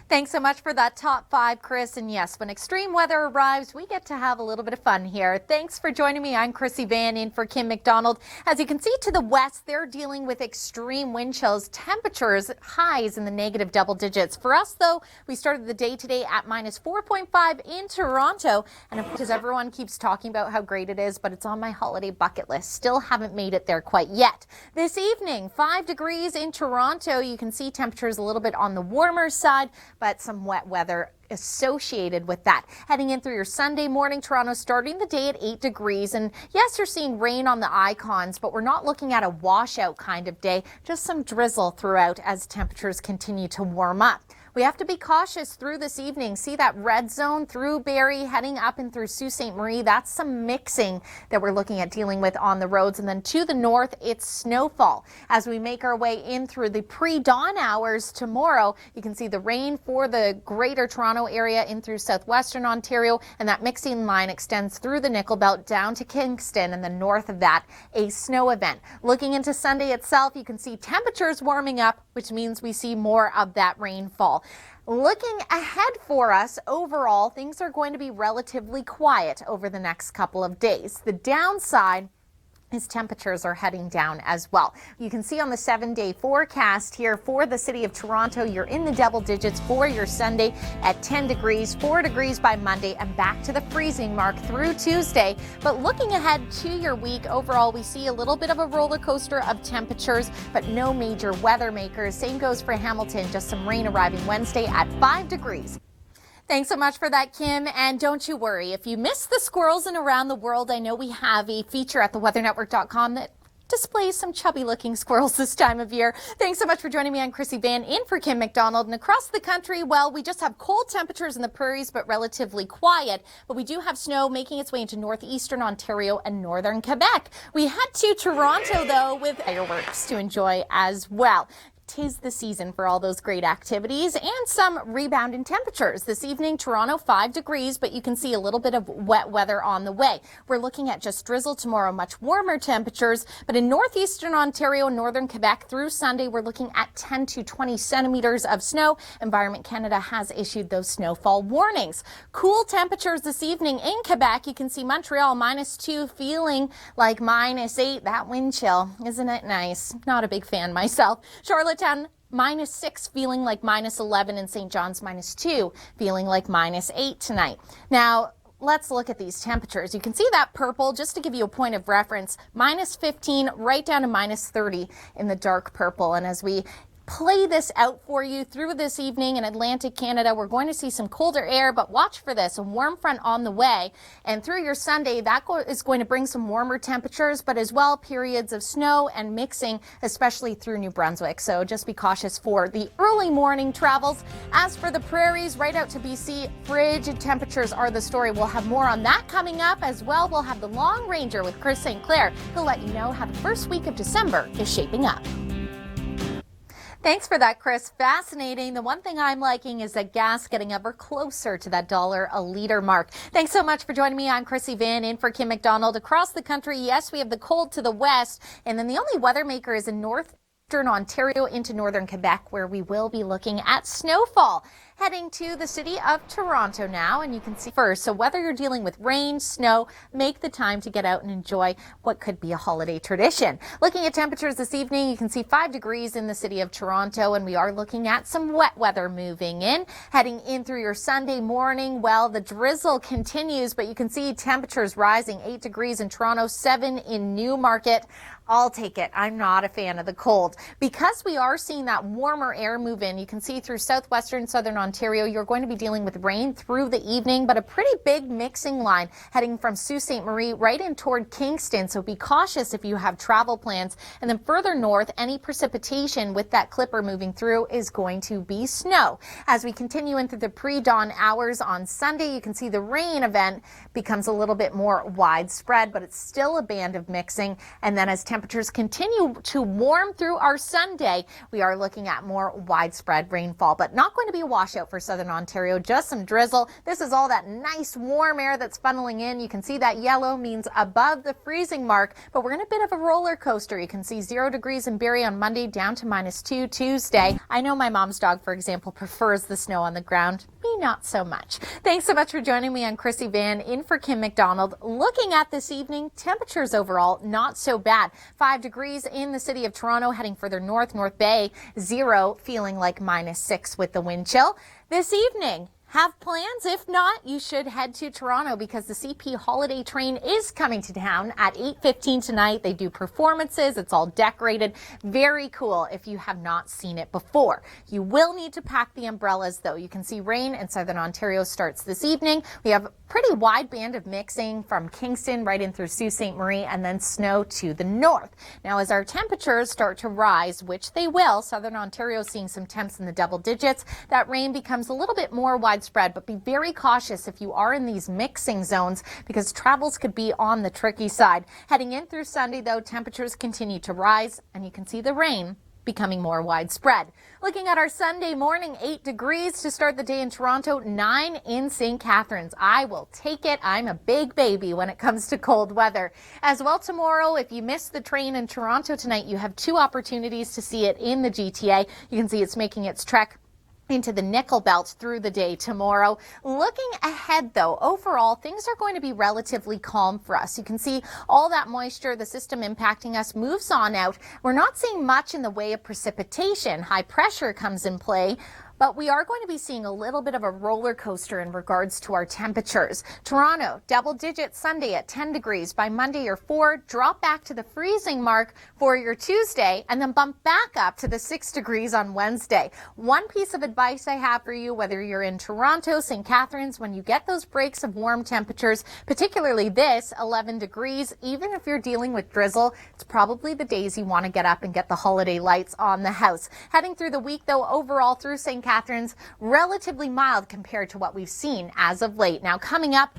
Thanks so much for that top five, Chris. And yes, when extreme weather arrives, we get to have a little bit of fun here. Thanks for joining me. I'm Krissy Vann in for Kim McDonald. As you can see to the west, they're dealing with extreme wind chills, temperatures highs in the negative double digits. For us, though, we started the day today at minus 4.5 in Toronto. And of course, everyone keeps talking about how great it is, but it's on my holiday bucket list. Still haven't made it there quite yet. This evening, 5 degrees in Toronto. You can see temperatures a little bit on the warmer side, but some wet weather associated with that. Heading in through your Sunday morning, Toronto starting the day at 8 degrees. And yes, you're seeing rain on the icons, but we're not looking at a washout kind of day, just some drizzle throughout as temperatures continue to warm up. We have to be cautious through this evening. See that red zone through Barrie, heading up and through Sault Ste. Marie. That's some mixing that we're looking at dealing with on the roads. And then to the north, it's snowfall. As we make our way in through the pre-dawn hours tomorrow, you can see the rain for the greater Toronto area in through southwestern Ontario. And that mixing line extends through the Nickel Belt down to Kingston, and then north of that, a snow event. Looking into Sunday itself, you can see temperatures warming up, which means we see more of that rainfall. Looking ahead for us, overall, things are going to be relatively quiet over the next couple of days. The downside is temperatures are heading down as well. You can see on the 7-day forecast here for the city of Toronto, you're in the double digits for your Sunday at 10 degrees, 4 degrees by Monday, and back to the freezing mark through Tuesday. But looking ahead to your week, overall, we see a little bit of a roller coaster of temperatures, but no major weather makers. Same goes for Hamilton, just some rain arriving Wednesday at 5 degrees. Thanks so much for that, Kim. And don't you worry, if you miss the squirrels in around the world, I know we have a feature at theweathernetwork.com that displays some chubby looking squirrels this time of year. Thanks so much for joining me. I'm Krissy Vann in for Kim McDonald. And across the country, well, we just have cold temperatures in the prairies, but relatively quiet. But we do have snow making its way into northeastern Ontario and northern Quebec. We head to Toronto, though, with fireworks to enjoy as well. 'Tis the season for all those great activities and some rebound in temperatures. This evening, Toronto 5 degrees, but you can see a little bit of wet weather on the way. We're looking at just drizzle tomorrow, much warmer temperatures, but in northeastern Ontario and northern Quebec through Sunday, we're looking at 10 to 20 centimeters of snow. Environment Canada has issued those snowfall warnings. Cool temperatures this evening in Quebec. You can see Montreal -2, feeling like -8. That wind chill, isn't it nice? Not a big fan myself. Charlottetown -6, feeling like -11, and St. John's -2, feeling like -8 tonight. Now, let's look at these temperatures. You can see that purple, just to give you a point of reference, -15 right down to -30 in the dark purple. And as we play this out for you through this evening in Atlantic Canada, we're going to see some colder air, but watch for this, a warm front on the way. And through your Sunday, that is going to bring some warmer temperatures, but as well periods of snow and mixing, especially through New Brunswick. So just be cautious for the early morning travels. As for the prairies right out to BC, frigid temperatures are the story. We'll have more on that coming up as well. We'll have the Long Ranger with Chris St. Clair. He'll let you know how the first week of December is shaping up. Thanks for that, Chris. Fascinating. The one thing I'm liking is that gas getting ever closer to that $1 a liter mark. Thanks so much for joining me. I'm Krissy Vann in for Kim McDonald. Across the country, yes, we have the cold to the west, and then the only weather maker is in northeastern Ontario into northern Quebec, where we will be looking at snowfall. Heading to the city of Toronto now, and you can see first, so whether you're dealing with rain, snow, make the time to get out and enjoy what could be a holiday tradition. Looking at temperatures this evening, you can see 5 degrees in the city of Toronto, and we are looking at some wet weather moving in. Heading in through your Sunday morning, well, the drizzle continues, but you can see temperatures rising, 8 degrees in Toronto, 7 in Newmarket. I'll take it. I'm not a fan of the cold. Because we are seeing that warmer air move in, you can see through southwestern southern Ontario, you're going to be dealing with rain through the evening, but a pretty big mixing line heading from Sault Ste. Marie right in toward Kingston. So be cautious if you have travel plans. And then further north, any precipitation with that clipper moving through is going to be snow. As we continue into the pre-dawn hours on Sunday, you can see the rain event becomes a little bit more widespread, but it's still a band of mixing. And then as temperatures continue to warm through our Sunday, we are looking at more widespread rainfall, but not going to be a washout for southern Ontario, just some drizzle. This is all that nice warm air that's funneling in. You can see that yellow means above the freezing mark, but we're in a bit of a roller coaster. You can see 0 degrees in Barrie on Monday, down to -2 Tuesday. I know my mom's dog, for example, prefers the snow on the ground. Me, not so much. Thanks so much for joining me on Krissy Vann in for Kim McDonald. Looking at this evening, temperatures overall not so bad. 5 degrees in the city of Toronto, heading further north, North Bay, 0, feeling like -6 with the wind chill. This evening, have plans? If not, you should head to Toronto because the CP holiday train is coming to town at 8:15 tonight. They do performances. It's all decorated. Very cool if you have not seen it before. You will need to pack the umbrellas though. You can see rain in southern Ontario starts this evening. We have a pretty wide band of mixing from Kingston right in through Sault Ste. Marie and then snow to the north. Now as our temperatures start to rise, which they will, southern Ontario seeing some temps in the double digits, that rain becomes a little bit more widespread, but be very cautious if you are in these mixing zones because travels could be on the tricky side. Heading in through Sunday though, temperatures continue to rise and you can see the rain becoming more widespread. Looking at our Sunday morning, 8 degrees to start the day in Toronto, 9 in St. Catharines. I will take it. I'm a big baby when it comes to cold weather. As well tomorrow, if you missed the train in Toronto tonight, you have 2 opportunities to see it in the GTA. You can see it's making its trek into the nickel belt through the day tomorrow. Looking ahead though, overall things are going to be relatively calm for us. You can see all that moisture, the system impacting us moves on out. We're not seeing much in the way of precipitation. High pressure comes in play, but we are going to be seeing a little bit of a roller coaster in regards to our temperatures. Toronto, double digits Sunday at 10 degrees. By Monday, your 4, drop back to the freezing mark for your Tuesday, and then bump back up to the 6 degrees on Wednesday. One piece of advice I have for you, whether you're in Toronto, St. Catharines, when you get those breaks of warm temperatures, particularly this 11 degrees, even if you're dealing with drizzle, it's probably the days you want to get up and get the holiday lights on the house. Heading through the week though, overall through St. Catharines, relatively mild compared to what we've seen as of late. Now coming up,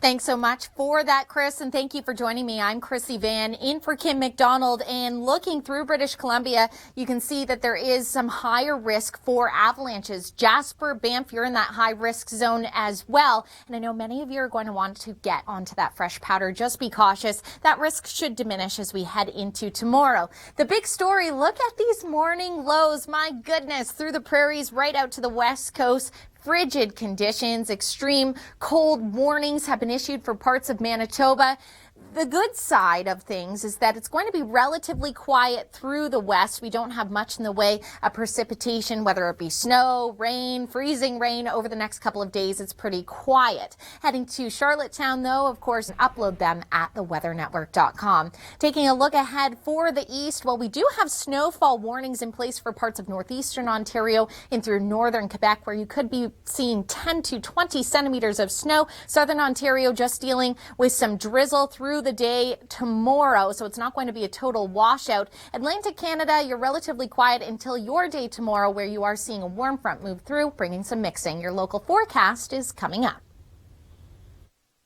thanks so much for that, Chris, and thank you for joining me. I'm Krissy Vann in for Kim McDonald, and looking through British Columbia, you can see that there is some higher risk for avalanches. Jasper, Banff, you're in that high risk zone as well, and I know many of you are going to want to get onto that fresh powder. Just be cautious. That risk should diminish as we head into tomorrow. The big story, look at these morning lows. My goodness, through the prairies right out to the west coast. Frigid conditions, extreme cold warnings have been issued for parts of Manitoba. The good side of things is that it's going to be relatively quiet through the west. We don't have much in the way of precipitation, whether it be snow, rain, freezing rain over the next couple of days. It's pretty quiet. Heading to Charlottetown, though, of course, upload them at theweathernetwork.com. Taking a look ahead for the east, well, we do have snowfall warnings in place for parts of northeastern Ontario and through northern Quebec, where you could be seeing 10 to 20 centimeters of snow. Southern Ontario just dealing with some drizzle through the day tomorrow, so it's not going to be a total washout. Atlantic Canada, you're relatively quiet until your day tomorrow, where you are seeing a warm front move through, bringing some mixing. Your local forecast is coming up.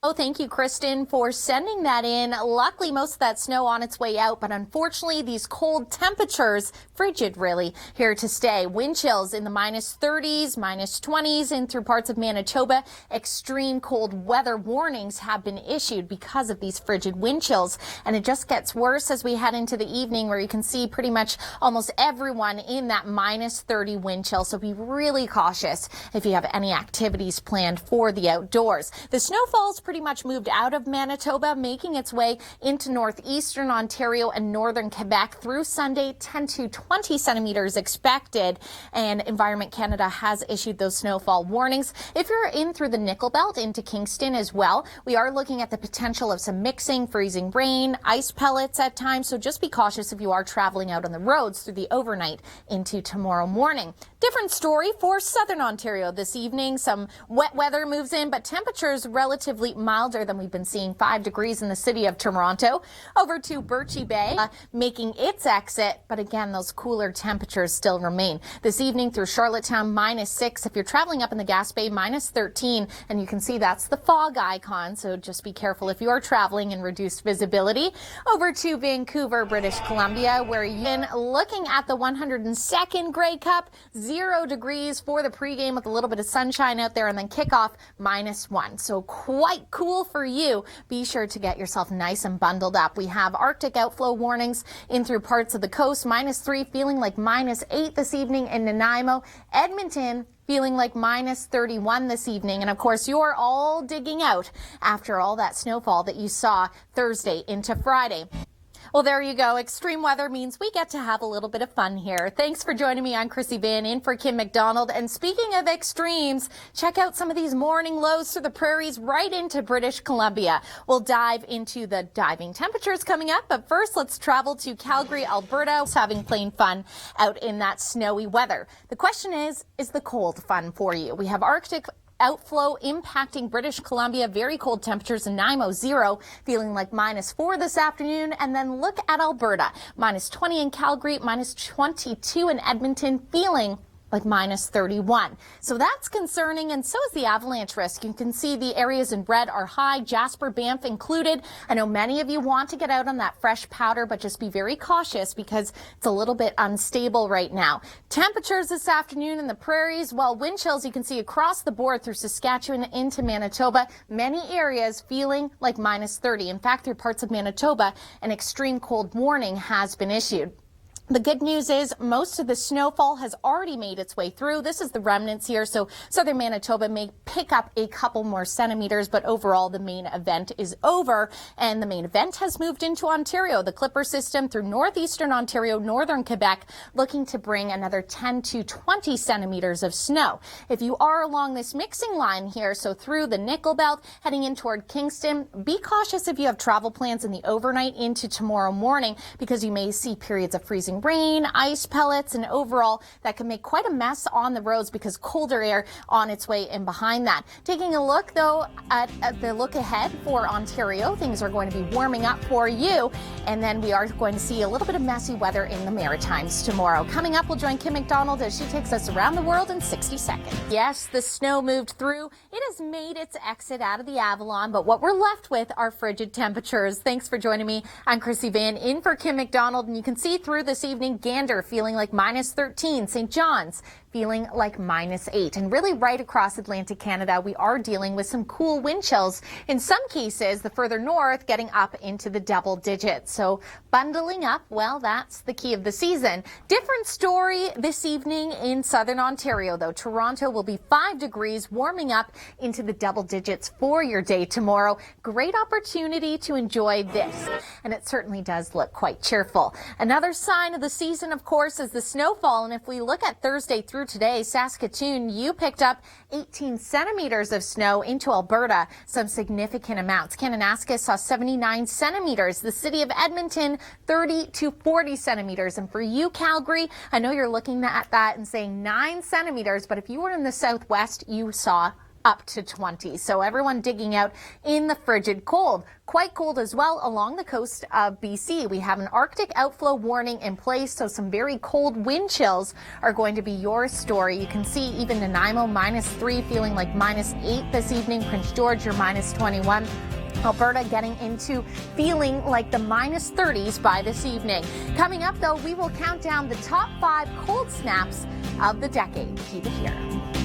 Oh, thank you, Kristen, for sending that in. Luckily, most of that snow on its way out, but unfortunately, these cold temperatures, frigid really, here to stay. Wind chills in the -30s, -20s, and through parts of Manitoba. Extreme cold weather warnings have been issued because of these frigid wind chills, and it just gets worse as we head into the evening, where you can see pretty much almost everyone in that -30 wind chill, so be really cautious if you have any activities planned for the outdoors. The snowfall's pretty much moved out of Manitoba, making its way into northeastern Ontario and northern Quebec through Sunday. 10 to 20 centimeters expected, and Environment Canada has issued those snowfall warnings. If you're in through the nickel belt into Kingston as well, we are looking at the potential of some mixing, freezing rain, ice pellets at times, so just be cautious if you are traveling out on the roads through the overnight into tomorrow morning. Different story for southern Ontario this evening. Some wet weather moves in, but temperatures relatively milder than we've been seeing, 5 degrees in the city of Toronto. Over to Birchie Bay, making its exit, but again, those cooler temperatures still remain. This evening through Charlottetown, -6. If you're traveling up in the Gas Bay, -13, and you can see that's the fog icon, so just be careful if you're traveling in reduced visibility. Over to Vancouver, British Columbia, where you've been looking at the 102nd Grey Cup, 0 degrees for the pregame with a little bit of sunshine out there, and then kickoff -1. So quite cool for you. Be sure to get yourself nice and bundled up. We have Arctic outflow warnings in through parts of the coast, -3, feeling like -8 this evening in Nanaimo. Edmonton feeling like -31 this evening. And of course, you're all digging out after all that snowfall that you saw Thursday into Friday. Well, there you go. Extreme weather means we get to have a little bit of fun here. Thanks for joining me. I'm Krissy Vann in for Kim McDonald. And speaking of extremes, check out some of these morning lows through the prairies right into British Columbia. We'll dive into the diving temperatures coming up. But first, let's travel to Calgary, Alberta, having plain fun out in that snowy weather. The question is the cold fun for you? We have Arctic outflow impacting British Columbia, very cold temperatures in Nanaimo, 0, feeling like -4 this afternoon. And then look at Alberta, -20 in Calgary, -22 in Edmonton, feeling like -31. So that's concerning, and so is the avalanche risk. You can see the areas in red are high, Jasper, Banff included. I know many of you want to get out on that fresh powder, but just be very cautious because it's a little bit unstable right now. Temperatures this afternoon in the prairies, well, wind chills you can see across the board through Saskatchewan into Manitoba. Many areas feeling like -30. In fact, through parts of Manitoba, an extreme cold warning has been issued. The good news is most of the snowfall has already made its way through. This is the remnants here, so southern Manitoba may pick up a couple more centimeters, but overall the main event is over, and the main event has moved into Ontario. The Clipper system through northeastern Ontario, northern Quebec, looking to bring another 10 to 20 centimeters of snow. If you are along this mixing line here, so through the Nickel Belt, heading in toward Kingston, be cautious if you have travel plans in the overnight into tomorrow morning, because you may see periods of freezing rain, ice pellets, and overall that can make quite a mess on the roads because colder air on its way in behind that. Taking a look though at the look ahead for Ontario, things are going to be warming up for you, and then we are going to see a little bit of messy weather in the Maritimes tomorrow. Coming up, we'll join Kim McDonald as she takes us around the world in 60 seconds. Yes, the snow moved through. It has made its exit out of the Avalon, but what we're left with are frigid temperatures. Thanks for joining me. I'm Krissy Vann in for Kim McDonald, and you can see through this evening, Gander feeling like -13, St. John's feeling like -8. And really right across Atlantic Canada, we are dealing with some cool wind chills. In some cases, the further north, getting up into the double digits. So bundling up, well, that's the key of the season. Different story this evening in southern Ontario, though. Toronto will be 5 degrees, warming up into the double digits for your day tomorrow. Great opportunity to enjoy this. And it certainly does look quite cheerful. Another sign of the season, of course, is the snowfall. And if we look at Thursday through today, Saskatoon, you picked up 18 centimeters of snow into Alberta, some significant amounts. Kananaskis saw 79 centimeters. The city of Edmonton, 30 to 40 centimeters. And for you, Calgary, I know you're looking at that and saying 9 centimeters, but if you were in the southwest, you saw up to 20. So everyone digging out in the frigid cold. Quite cold as well along the coast of BC. We have an Arctic outflow warning in place, so some very cold wind chills are going to be your story. You can see even Nanaimo -3, feeling like -8 this evening. Prince George, you're -21. Alberta getting into feeling like the -30s by this evening. Coming up, though, we will count down the top 5 cold snaps of the decade. Keep it here.